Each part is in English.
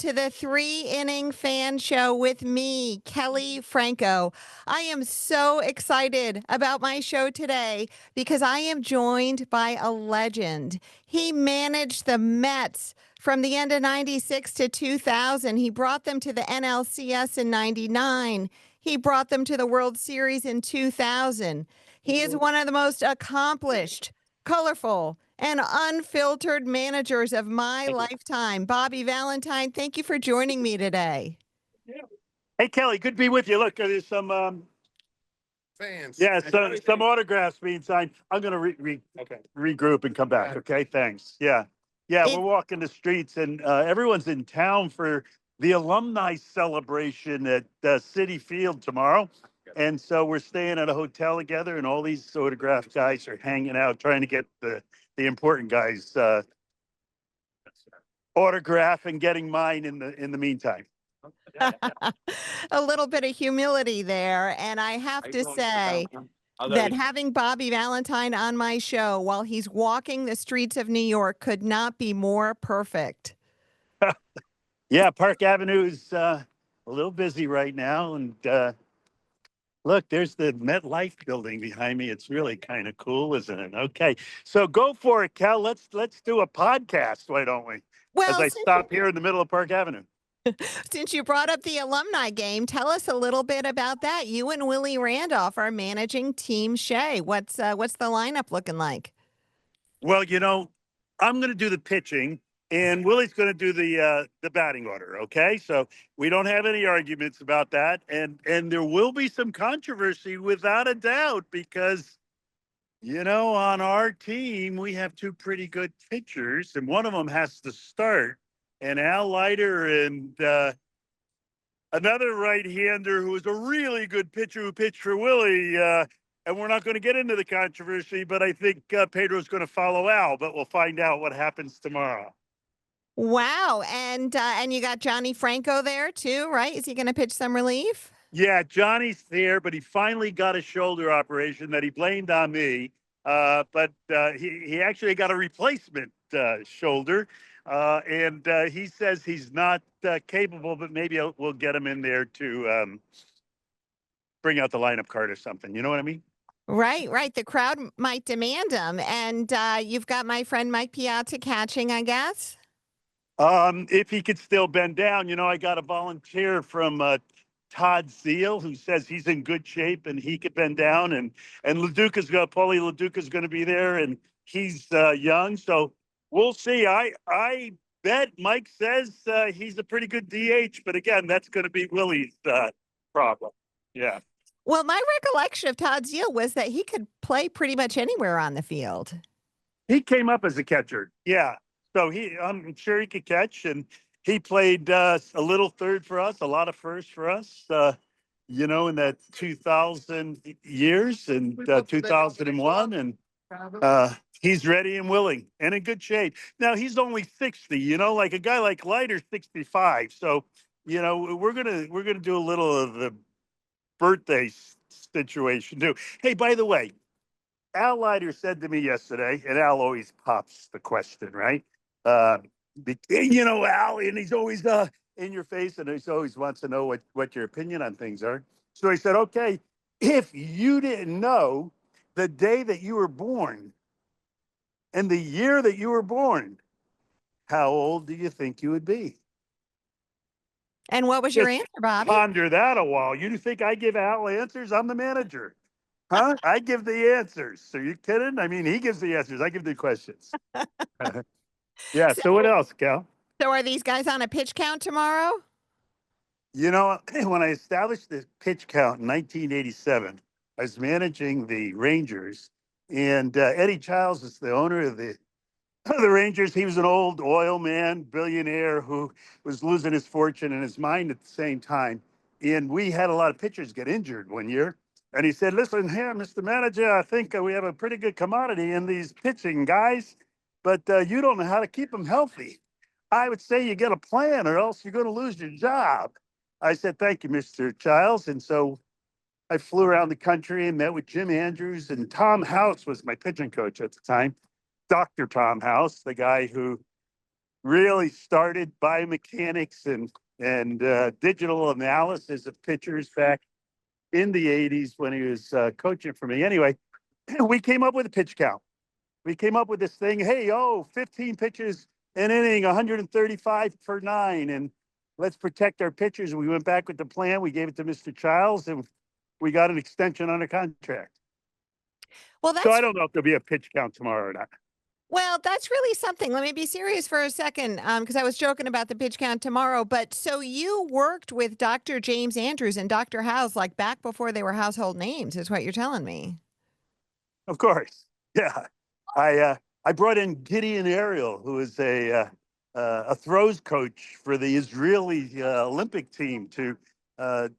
to the 3 Inning Fan Show with me, Kelley Franco. I am so excited about my show today because I am joined by a legend. He managed the Mets from the end of 96 to 2000. He brought them to the NLCS in 99. He brought them to the World Series in 2000. He is one of the most accomplished, colorful, and unfiltered managers of my lifetime. Bobby Valentine, thank you for joining me today. Hey, Kelley, good to be with you. Look, there's some Fans. yeah, some autographs being signed. I'm gonna regroup and come back. Okay, thanks. Yeah, we're walking the streets, and everyone's in town for the alumni celebration at Citi Field tomorrow. And so we're staying at a hotel together, and all these autograph guys are hanging out, trying to get the important guys autograph and getting mine in the meantime. A little bit of humility there. And I have to say that having Bobby Valentine on my show while he's walking the streets of New York could not be more perfect. Yeah, Park Avenue is a little busy right now. And look, there's the MetLife building behind me. It's really kind of cool, isn't it? Okay, so go for it, Cal. Let's do a podcast, why don't we? As Well, I stop here in the middle of Park Avenue. since you brought up the alumni game, tell us a little bit about that. You and Willie Randolph are managing Team Shea. What's the lineup looking like? Well, I'm going to do the pitching, and Willie's going to do the batting order. Okay, so we don't have any arguments about that, and there will be some controversy without a doubt because on our team we have two pretty good pitchers, and one of them has to start. And Leiter and another right-hander who is a really good pitcher who pitched for Willie. And we're not going to get into the controversy, but I think Pedro's going to follow Al. But we'll find out what happens tomorrow. Wow, and you got Johnny Franco there too, right? Is he going to pitch some relief? Yeah, Johnny's there, but he finally got a shoulder operation that he blamed on me. But he actually got a replacement shoulder. And he says he's not capable, but maybe we'll get him in there to bring out the lineup card or something. You know what I mean? Right. The crowd might demand him. And you've got my friend Mike Piazza catching, I guess. If he could still bend down, I got a volunteer from Todd Zeal who says he's in good shape and he could bend down. And Paulie LaDuca's going to be there, and he's young, so we'll see. I bet Mike says he's a pretty good DH, but again, that's going to be Willie's problem. Yeah. Well, my recollection of Todd Zeal was that he could play pretty much anywhere on the field. He came up as a catcher. Yeah. So I'm sure he could catch, and he played a little third for us, a lot of first for us, in that 2000 years and 2001. And he's ready and willing and in good shape. Now, he's only 60, like a guy like Leiter, 65. So, we're gonna do a little of the birthday situation too. Hey, by the way, Al Leiter said to me yesterday, and Al always pops the question, right? Al, and he's always in your face, and he always wants to know what your opinion on things are. So he said, okay, if you didn't know the day that you were born and the year that you were born, how old do you think you would be? And what was your answer, Bobby? Ponder that a while. You think I give Al answers? I'm the manager. Huh? I give the answers. Are you kidding? I mean, he gives the answers. I give the questions. Yeah. So what else, Cal? So are these guys on a pitch count tomorrow? When I established the pitch count in 1987, I was managing the Rangers, and Eddie Childs is the owner of the Rangers. He was an old oil man, billionaire who was losing his fortune and his mind at the same time. And we had a lot of pitchers get injured one year. And he said, listen here, Mr. Manager, I think we have a pretty good commodity in these pitching guys, but you don't know how to keep them healthy. I would say you get a plan or else you're going to lose your job. I said, thank you, Mr. Childs. And so I flew around the country and met with Jim Andrews, and Tom House was my pitching coach at the time. Dr. Tom House, the guy who really started biomechanics and digital analysis of pitchers back in the 80s when he was coaching for me. Anyway, we came up with a pitch count. We came up with this thing. Hey, 15 pitches an inning, 135 per nine, and let's protect our pitchers. We went back with the plan. We gave it to Mr. Childs, and we got an extension on the contract. Well, So I that's don't know if there'll be a pitch count tomorrow or not. well, that's really something. Let me be serious for a second, because I was joking about the pitch count tomorrow. But so you worked with Dr. James Andrews and Dr. House like back before they were household names, is what you're telling me. Of course, yeah. I brought in Gideon Ariel, who is a throws coach for the Israeli Olympic team, to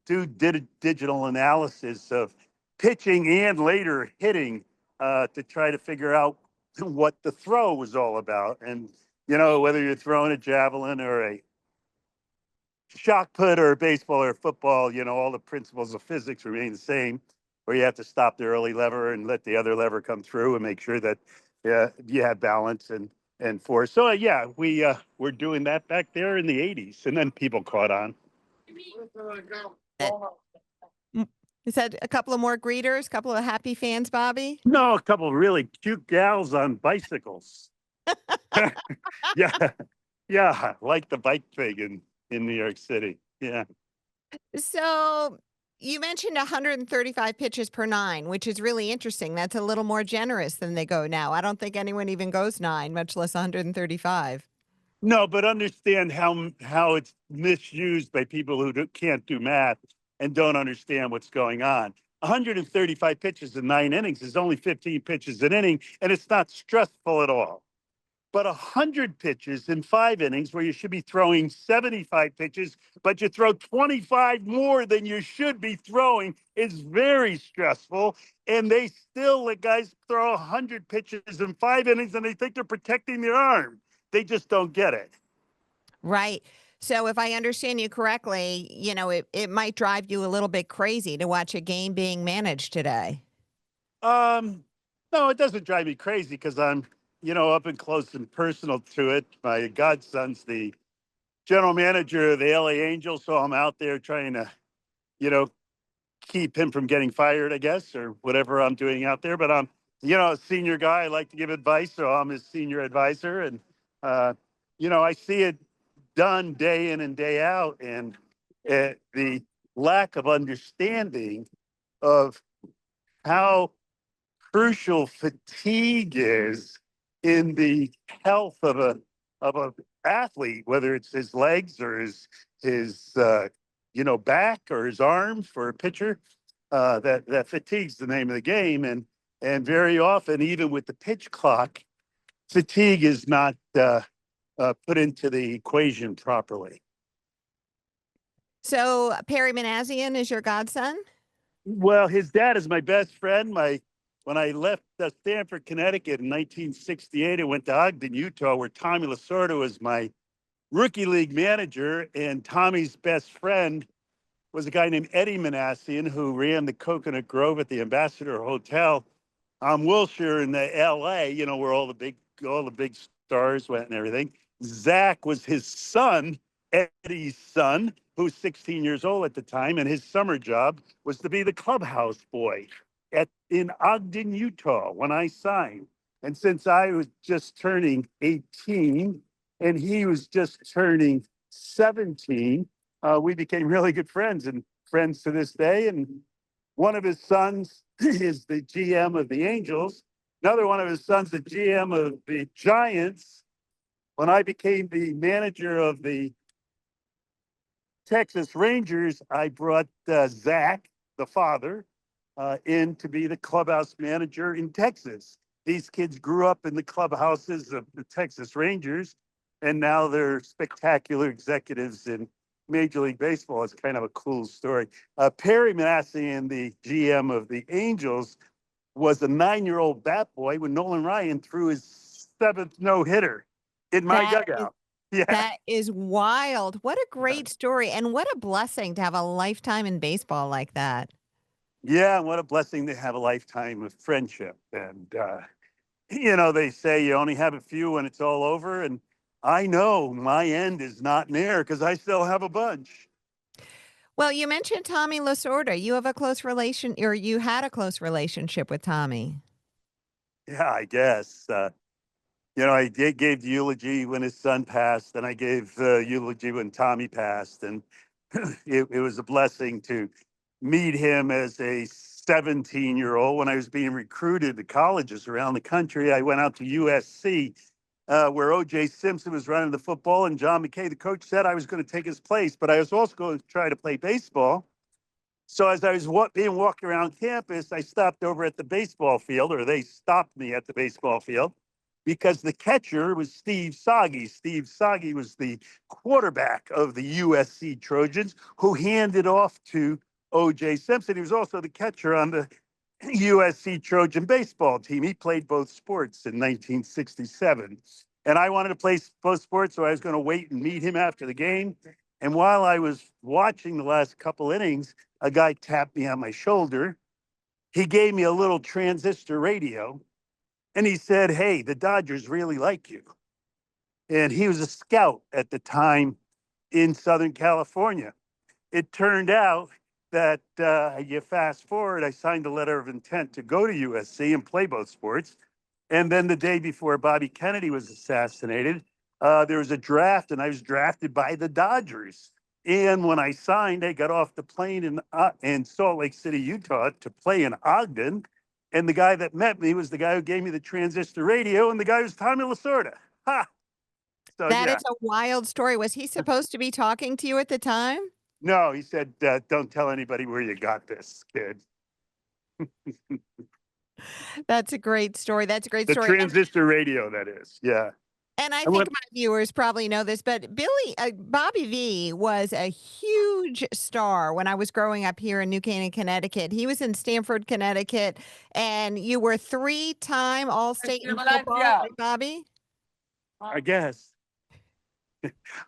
do digital analysis of pitching and later hitting to try to figure out what the throw was all about, and whether you're throwing a javelin or a shot put or baseball or football, all the principles of physics remain the same, where you have to stop the early lever and let the other lever come through and make sure that you have balance and force. So yeah, we were doing that back there in the 80s, and then people caught on. That- Mm. Is that a couple of more greeters, a couple of happy fans, Bobby? No, a couple of really cute gals on bicycles. Yeah, yeah, like the bike thing in New York City. Yeah. So you mentioned 135 pitches per nine, which is really interesting. That's a little more generous than they go now. I don't think anyone even goes nine, much less 135. No, but understand how it's misused by people who can't do math and don't understand what's going on. 135 pitches in 9 innings is only 15 pitches an inning, and it's not stressful at all. But 100 pitches in 5 innings, where you should be throwing 75 pitches, but you throw 25 more than you should be throwing, is very stressful. And they still let guys throw 100 pitches in 5 innings, and they think they're protecting their arm. They just don't get it. Right. So if I understand you correctly, it might drive you a little bit crazy to watch a game being managed today. Um, no, it doesn't drive me crazy because I'm, up and close and personal to it. My godson's the general manager of the LA Angels, so I'm out there trying to, you know, keep him from getting fired, I guess, or whatever I'm doing out there. But I'm, a senior guy. I like to give advice, so I'm his senior advisor, and uh, I see it done day in and day out, and the lack of understanding of how crucial fatigue is in the health of a athlete, whether it's his legs or his back or his arms for a pitcher. That fatigue's the name of the game, and very often, even with the pitch clock, fatigue is not put into the equation properly. So Perry Manassian is your godson? Well, his dad is my best friend. When I left Stamford, Connecticut in 1968, I went to Ogden, Utah, where Tommy Lasorda was my rookie league manager, and Tommy's best friend was a guy named Eddie Manassian, who ran the Coconut Grove at the Ambassador Hotel on Wilshire in the LA, where all the big stars went and everything. Zach was his son, Eddie's son, who was 16 years old at the time, and his summer job was to be the clubhouse boy in Ogden, Utah, when I signed. And since I was just turning 18 and he was just turning 17, we became really good friends and friends to this day. And one of his sons is the GM of the Angels. Another one of his sons, the GM of the Giants. When I became the manager of the Texas Rangers, I brought Zach, the father, in to be the clubhouse manager in Texas. These kids grew up in the clubhouses of the Texas Rangers, and now they're spectacular executives in Major League Baseball. It's kind of a cool story. Perry Manassian, the GM of the Angels, was a 9-year-old bat boy when Nolan Ryan threw his 7th no-hitter in my That is dugout. Yeah. that is wild. What a great story, and what a blessing to have a lifetime in baseball like that. Yeah, what a blessing to have a lifetime of friendship. And, they say you only have a few when it's all over. And I know my end is not near because I still have a bunch. Well, you mentioned Tommy Lasorda. You have a close relation, or you had a close relationship with Tommy. Yeah, I guess. I gave the eulogy when his son passed, and I gave the eulogy when Tommy passed. And it was a blessing to meet him as a 17-year-old when I was being recruited to colleges around the country. I went out to USC, where O.J. Simpson was running the football, and John McKay, the coach, said I was going to take his place, but I was also going to try to play baseball. So as I was being walked around campus, I stopped over at the baseball field, or they stopped me at the baseball field, because the catcher was Steve Soggy. Steve Soggy was the quarterback of the USC Trojans, who handed off to O.J. Simpson. He was also the catcher on the USC Trojan baseball team. He played both sports in 1967. And I wanted to play both sports, so I was going to wait and meet him after the game. And while I was watching the last couple innings, a guy tapped me on my shoulder. He gave me a little transistor radio, and he said, "Hey, the Dodgers really like you." And he was a scout at the time in Southern California. It turned out that you fast forward, I signed a letter of intent to go to USC and play both sports. And then the day before Bobby Kennedy was assassinated, there was a draft, and I was drafted by the Dodgers. And when I signed, I got off the plane in Salt Lake City, Utah, to play in Ogden. And the guy that met me was the guy who gave me the transistor radio, and the guy was Tommy Lasorda. Ha! So That yeah, is a wild story. Was he supposed to be talking to you at the time? no, he said, "Don't tell anybody where you got this, kid." That's a great story. That's a great The story. transistor radio, that is. Yeah. And I And think what? my viewers probably know this, but Bobby V was a huge star when I was growing up here in New Canaan, Connecticut. He was in Stamford, Connecticut, and you were three-time All-State in football, right, Bobby? I guess.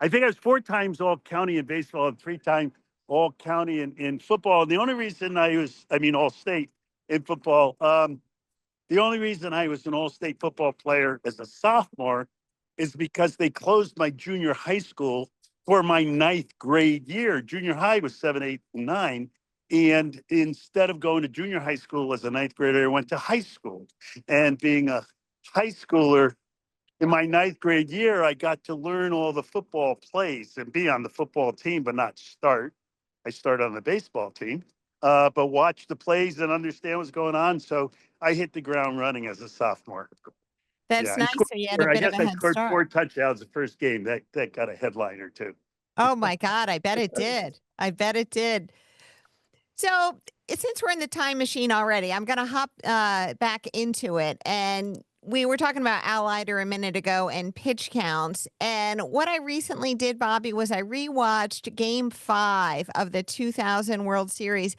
I think I was 4 times all county in baseball and 3 times all county in football. And the only reason all state in football. The only reason I was an all state football player as a sophomore is because they closed my junior high school for my ninth grade year. Junior high was 7, 8, and 9. And instead of going to junior high school as a ninth grader, I went to high school. And being a high schooler, in my ninth grade year, I got to learn all the football plays and be on the football team, but not start. I started on the baseball team, but watch the plays and understand what's going on. So I hit the ground running as a sophomore. That's Yeah, nice. So you had a I bit of guess a I head scored start. 4 touchdowns the first game. That got a headline or two. Oh my God, I bet it did. I bet it did. So, since we're in the time machine already, I'm going to hop back into it. And we were talking about Al Leiter a minute ago and pitch counts. And what I recently did, Bobby, was I rewatched Game 5 of the 2000 World Series.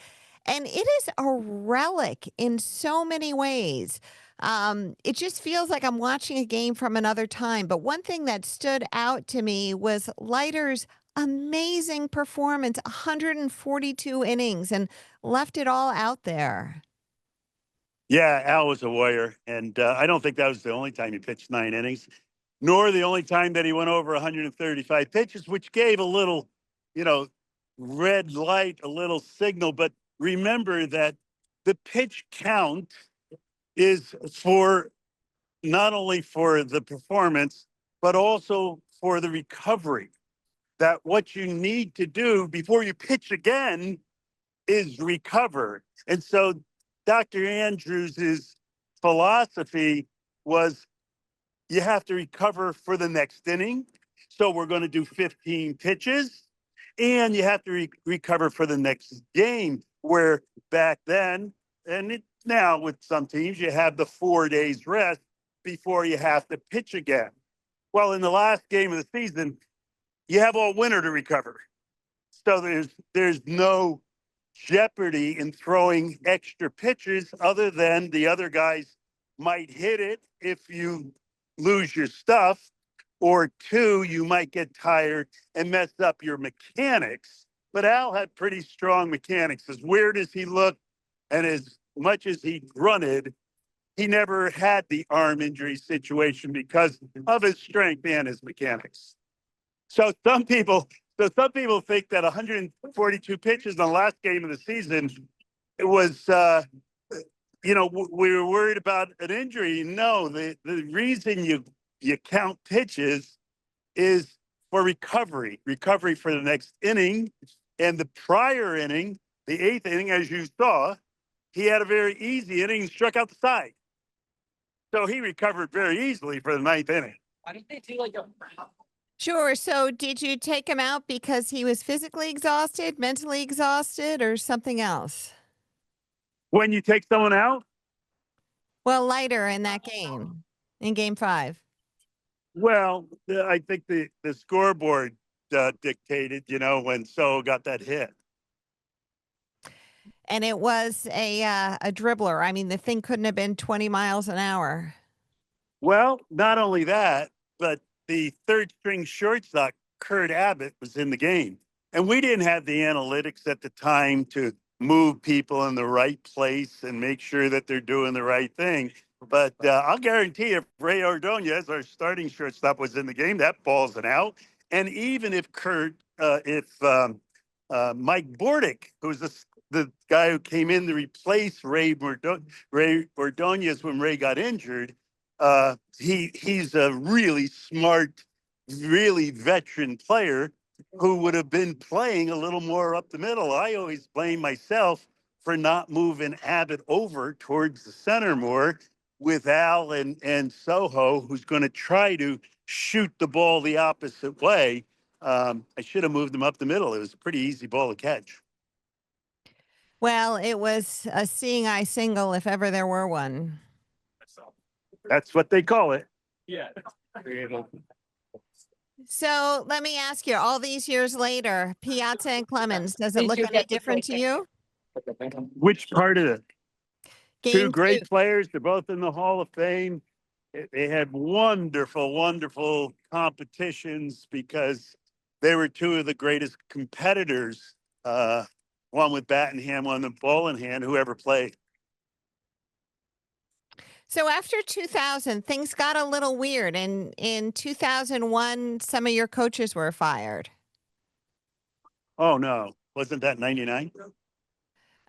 And it is a relic in so many ways. It just feels like I'm watching a game from another time. But one thing that stood out to me was Leiter's amazing performance, 142 innings, and left it all out there. Yeah, Al was a warrior, and I don't think that was the only time he pitched 9 innings, nor the only time that he went over 135 pitches, which gave a little, you know, red light, a little signal. But remember that the pitch count is for not only for the performance, but also for the recovery. That what you need to do before you pitch again is recover. And so Dr. Andrews's philosophy was you have to recover for the next inning. So we're going to do 15 pitches, and you have to recover for the next game. Where back then, now with some teams, you have the 4 days rest before you have to pitch again. Well, in the last game of the season, you have all winter to recover. So there's no jeopardy in throwing extra pitches other than the other guys might hit it if you lose your stuff, or two, you might get tired and mess up your mechanics. But Al had pretty strong mechanics. As weird as he looked and as much as he grunted, he never had the arm injury situation because of his strength and his mechanics. So some people think that 142 pitches in the last game of the season, it was, we were worried about an injury. No, the reason you count pitches is for recovery for the next inning. And the prior inning, the 8th inning, as you saw, he had a very easy inning, struck out the side. So he recovered very easily for the 9th inning. Why don't they do like a Sure. So did you take him out because he was physically exhausted, mentally exhausted, or something else? When you take someone out, Well, Leiter in that game, in game 5. well, I think the scoreboard dictated, when So got that hit. And it was a dribbler. I mean, the thing couldn't have been 20 miles an hour. Well, not only that, but the third string shortstop, Kurt Abbott, was in the game. And we didn't have the analytics at the time to move people in the right place and make sure that they're doing the right thing. But I'll guarantee if Ray Ordonez, our starting shortstop, was in the game, that ball's an out. And even if Mike Bordick, who's the guy who came in to replace Ray Ordonez when Ray got injured, he's a really smart, really veteran player who would have been playing a little more up the middle. I always blame myself for not moving Abbott over towards the center more with Al and Soho, who's going to try to shoot the ball the opposite way. I should have moved him up the middle. It was a pretty easy ball to catch. Well, it was a seeing eye single if ever there were one. That's what they call it. yeah. So let me ask you, all these years later, Piazza and Clemens, does it Did look you any get the different to play- you? Which part of it? Two Game great 2. players. They're both in the Hall of Fame. They had wonderful, wonderful competitions because they were two of the greatest competitors. One with bat in hand, one with ball in hand, whoever played. So after 2000, things got a little weird. And in 2001, some of your coaches were fired. Oh no, wasn't that 99?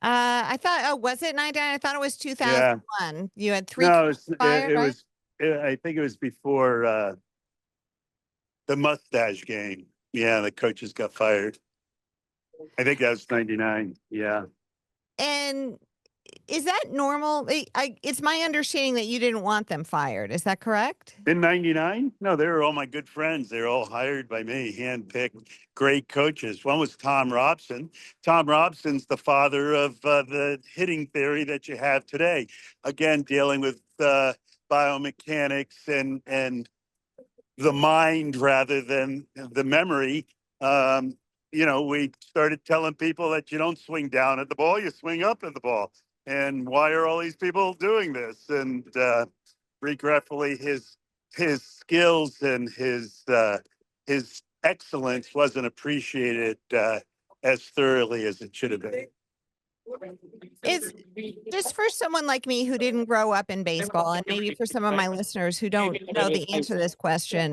Was it 99? I thought it was Yeah. 2001. You had 3 No, coaches fired, it right? was. I think it was before the mustache game. Yeah, the coaches got fired. I think that was 99. Yeah. And is that normal? It's my understanding that you didn't want them fired. Is that correct? In 99? No, they were all my good friends. They were all hired by me, handpicked, great coaches. One was Tom Robson. Tom Robson's the father of the hitting theory that you have today. Again, dealing with biomechanics and the mind rather than the memory. We started telling people that you don't swing down at the ball, you swing up at the ball. And why are all these people doing this? And regretfully, his skills and his excellence wasn't appreciated as thoroughly as it should have been. Is just for someone like me who didn't grow up in baseball, and maybe for some of my listeners who don't know the answer to this question,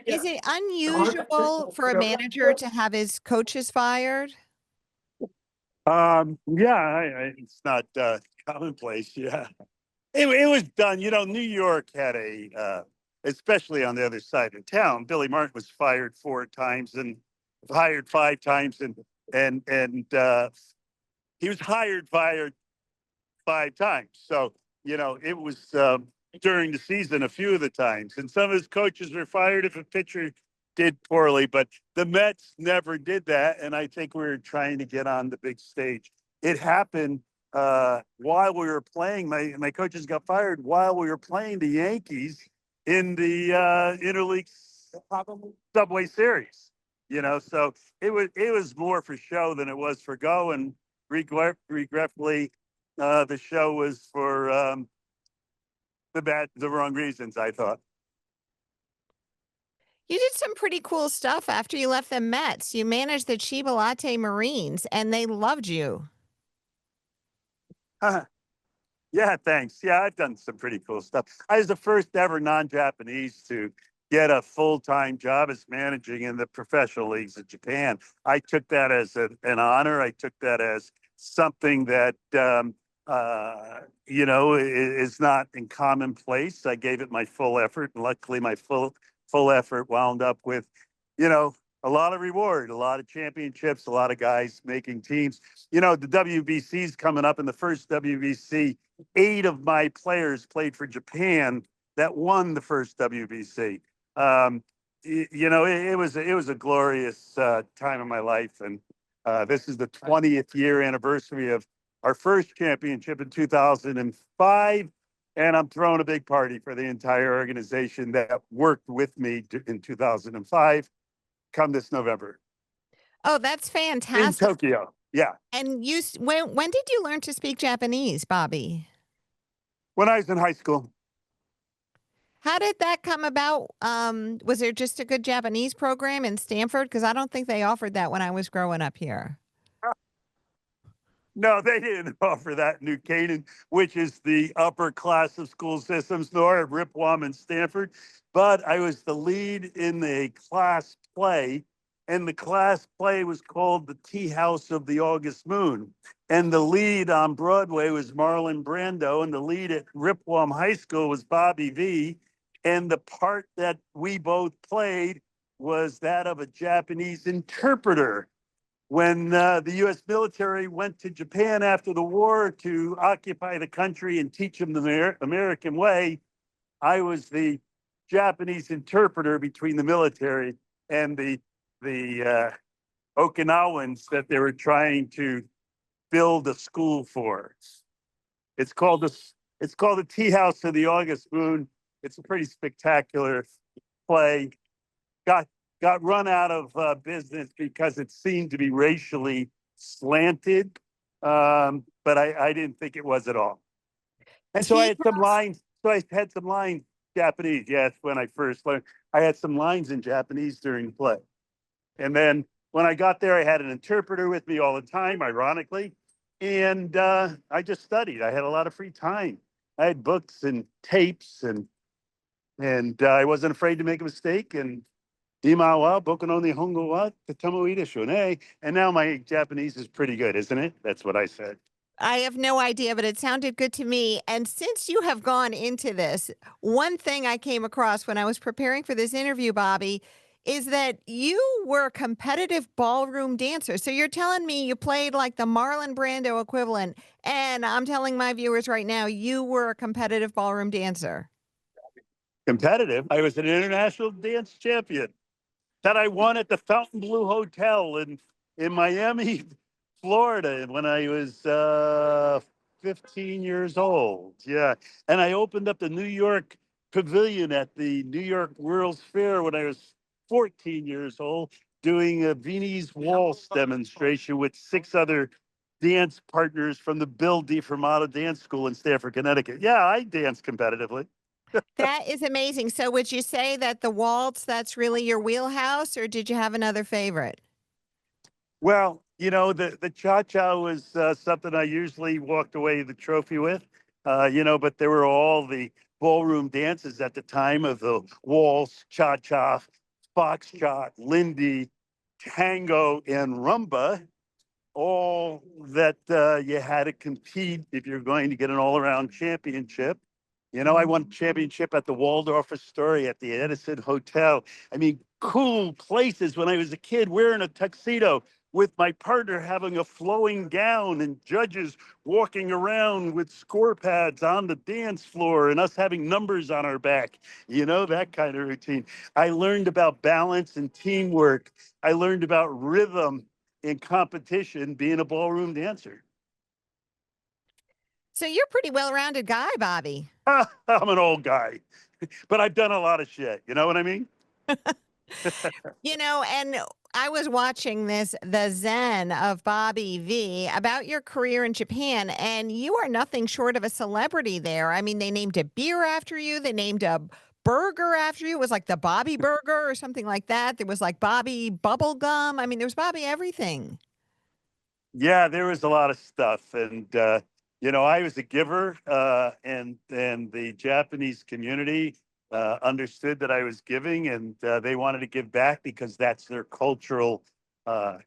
is it unusual for a manager to have his coaches fired? It's not commonplace. Yeah, it was done. New York had especially on the other side of town. Billy Martin was fired 4 times and hired 5 times, and he was fired 5 times. So it was during the season a few of the times, and some of his coaches were fired if a pitcher did poorly, but the Mets never did that. And I think we were trying to get on the big stage. It happened while we were playing. My coaches got fired while we were playing the Yankees in the interleague Subway Series. So it was more for show than it was for go. And regretfully, the show was for the wrong reasons, I thought. You did some pretty cool stuff after you left the Mets. You managed the Chiba Lotte Marines, and they loved you. Yeah, thanks. Yeah, I've done some pretty cool stuff. I was the first ever non-Japanese to get a full-time job as managing in the professional leagues of Japan. I took that as an honor. I took that as something that is not in commonplace. I gave it my full effort, and luckily, my full effort wound up with, you know, a lot of reward, a lot of championships, a lot of guys making teams. The WBC's coming up, and the first WBC 8 of my players played for Japan that won the first WBC. It was a glorious time of my life, and this is the 20th year anniversary of our first championship in 2005, and I'm throwing a big party for the entire organization that worked with me in 2005. Come this November Oh, that's in fantastic. Tokyo. Yeah, And when did you learn to speak Japanese, Bobby? when I was in high school. How did that come about? Was there just a good Japanese program in Stanford? Because I don't think they offered that when I was growing up here. No, they didn't offer that in New Canaan, which is the upper class of school systems, nor at Ripwam and Stanford. But I was the lead in the class play, and the class play was called The Tea House of the August Moon. And the lead on Broadway was Marlon Brando, and the lead at Ripwam High School was Bobby V. And the part that we both played was that of a Japanese interpreter when the U.S. military went to Japan after the war to occupy the country and teach them the American way. I was the Japanese interpreter between the military and the Okinawans that they were trying to build a school for. It's called the Tea House of the August Moon. It's a pretty spectacular play. Got got run out of business because it seemed to be racially slanted, but I didn't think it was at all. And so I Tea had some house? lines. So I had some lines Japanese. Yes, when I first learned, I had some lines in Japanese during the play. And then when I got there, I had an interpreter with me all the time, ironically. And I just studied. I had a lot of free time. I had books and tapes, and I wasn't afraid to make a mistake. And Ima wa boku no nihongo wa totemo ii desho ne. And now my Japanese is pretty good, isn't it? That's what I said. I have no idea, but it sounded good to me. And since you have gone into this, one thing I came across when I was preparing for this interview, Bobby, is that you were a competitive ballroom dancer. So you're telling me you played like the Marlon Brando equivalent. And I'm telling my viewers right now, you were a competitive ballroom dancer. Competitive. I was an international dance champion that I won at the Fontainebleau Hotel in Miami, Florida, when I was 15 years old. Yeah, and I opened up the New York Pavilion at the New York World's Fair when I was 14 years old, doing a Viennese waltz demonstration with 6 other dance partners from the Bill DiFermato Dance School in Stamford, Connecticut. Yeah, I dance competitively. That is amazing. So would you say that the waltz, that's really your wheelhouse, or did you have another favorite? Well, the cha-cha was something I usually walked away the trophy with, but there were all the ballroom dances at the time of the waltz, cha-cha, foxtrot, lindy, tango, and rumba, all that you had to compete if you're going to get an all-around championship. I won championship at the Waldorf Astoria at the Edison Hotel. I mean, cool places when I was a kid wearing a tuxedo with my partner having a flowing gown and judges walking around with score pads on the dance floor and us having numbers on our back, that kind of routine. I learned about balance and teamwork. I learned about rhythm in competition being a ballroom dancer. So you're a pretty well-rounded guy, Bobby. I'm an old guy, but I've done a lot of shit. You know what I mean? And I was watching the Zen of Bobby V about your career in Japan, and you are nothing short of a celebrity there. I mean, they named a beer after you, they named a burger after you. It was like the Bobby Burger or something like that. There was like Bobby Bubble Gum. I mean, there was Bobby everything. Yeah, there was a lot of stuff. And I was a giver, and the Japanese community understood that I was giving, and they wanted to give back because that's their cultural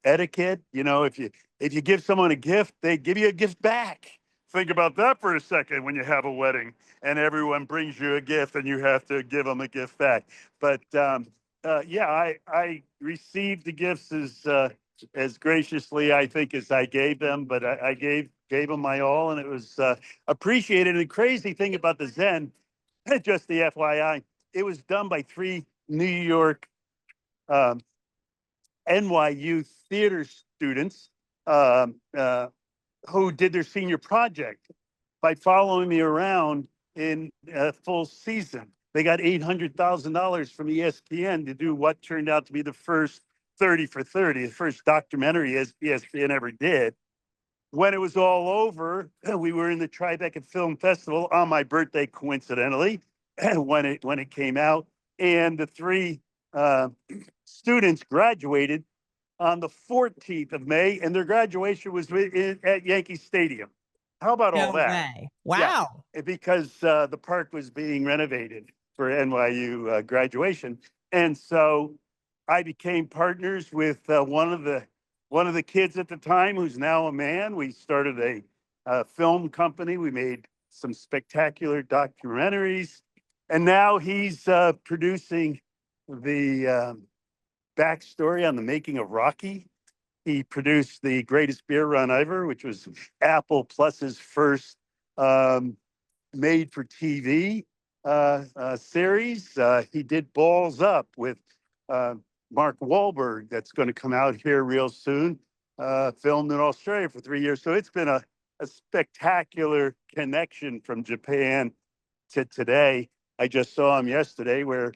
etiquette. If you give someone a gift, they give you a gift back. Think about that for a second when you have a wedding and everyone brings you a gift and you have to give them a gift back. But yeah, I received the gifts as graciously, I think, as I gave them. But I gave them my all, and it was appreciated. And the crazy thing about the Zen, just the FYI, it was done by three New York um, NYU theater students um, uh, who did their senior project by following me around in a full season. They got $800,000 from ESPN to do what turned out to be the first 30 for 30, the first documentary ESPN ever did. When it was all over, we were in the Tribeca Film Festival on my birthday, coincidentally, when it came out, and the three uh, students graduated on the 14th of May, and their graduation was at Yankee Stadium. How about all No that? way. Yeah, Wow. because the park was being renovated for NYU graduation, and so I became partners with one of the kids at the time, who's now a man. We started a film company. We made some spectacular documentaries, and now he's producing the backstory on the making of Rocky. He produced the greatest beer run ever, which was Apple Plus's first um, made for TV series. He did Balls Up with uh, Mark Wahlberg, that's going to come out here real soon, filmed in Australia for 3 years. So it's been a spectacular connection from Japan to today. I just saw him yesterday where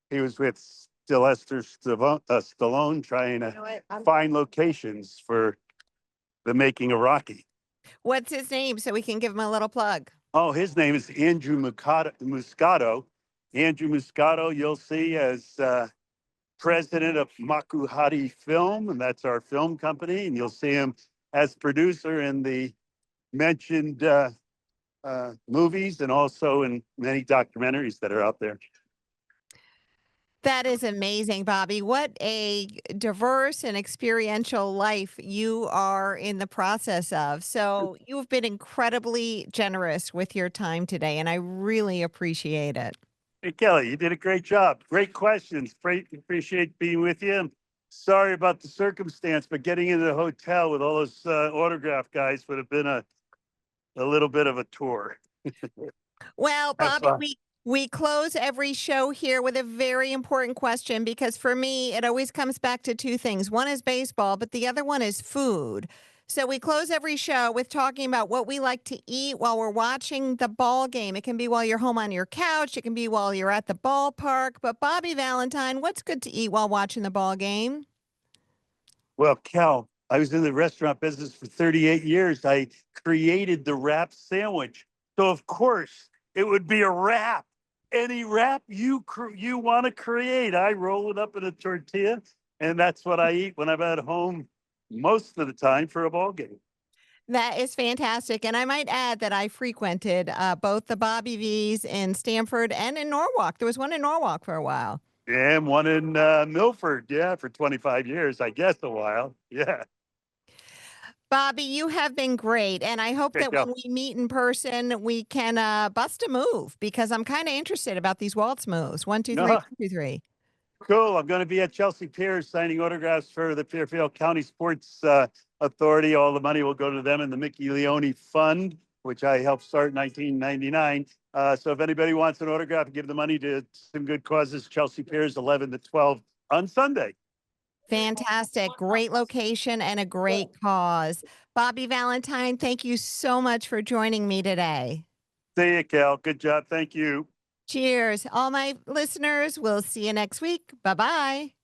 he was with Sylvester Stallone trying to find locations for the making of Rocky. What's his name so we can give him a little plug? Oh, his name is Andrew Muscato. Andrew Muscato, you'll see as president of Makuhari Film, and that's our film company. And you'll see him as producer in the mentioned movies and also in many documentaries that are out there. That is amazing, Bobby. What a diverse and experiential life you are in the process of. So, you've been incredibly generous with your time today, and I really appreciate it. Hey, Kelley, you did a great job. Great questions. Appreciate being with you. Sorry about the circumstance, but getting into the hotel with all those autograph guys would have been a little bit of a tour. Well, Have Bobby, fun. we close every show here with a very important question because for me, it always comes back to two things. One is baseball, but the other one is food. So we close every show with talking about what we like to eat while we're watching the ball game. It can be while you're home on your couch, it can be while you're at the ballpark. But Bobby Valentine, what's good to eat while watching the ball game? Well, Cal, I was in the restaurant business for 38 years. I created the wrap sandwich. So, of course, it would be a wrap. Any wrap you want to create, I roll it up in a tortilla, and that's what I eat when I'm at home most of the time for a ball game. That is fantastic. And I might add that I frequented both the Bobby V's in Stamford and in Norwalk. There was one in Norwalk for a while. And one in Milford, yeah, for 25 years, I guess a while. Yeah. Bobby, you have been great. And I hope Okay, that Cal. when we meet in person, we can bust a move because I'm kind of interested about these waltz moves. One, two, three, No, one, two, three. cool. I'm going to be at Chelsea Piers signing autographs for the Fairfield County Sports Authority. All the money will go to them in the Mickey Leone Fund, which I helped start in 1999. So if anybody wants an autograph, give the money to some good causes. Chelsea Piers, 11 to 12 on Sunday. Fantastic. Great location and a great cause. Bobby Valentine, thank you so much for joining me today. See you, Cal. Good job. Thank you. Cheers. All my listeners, we'll see you next week. Bye bye.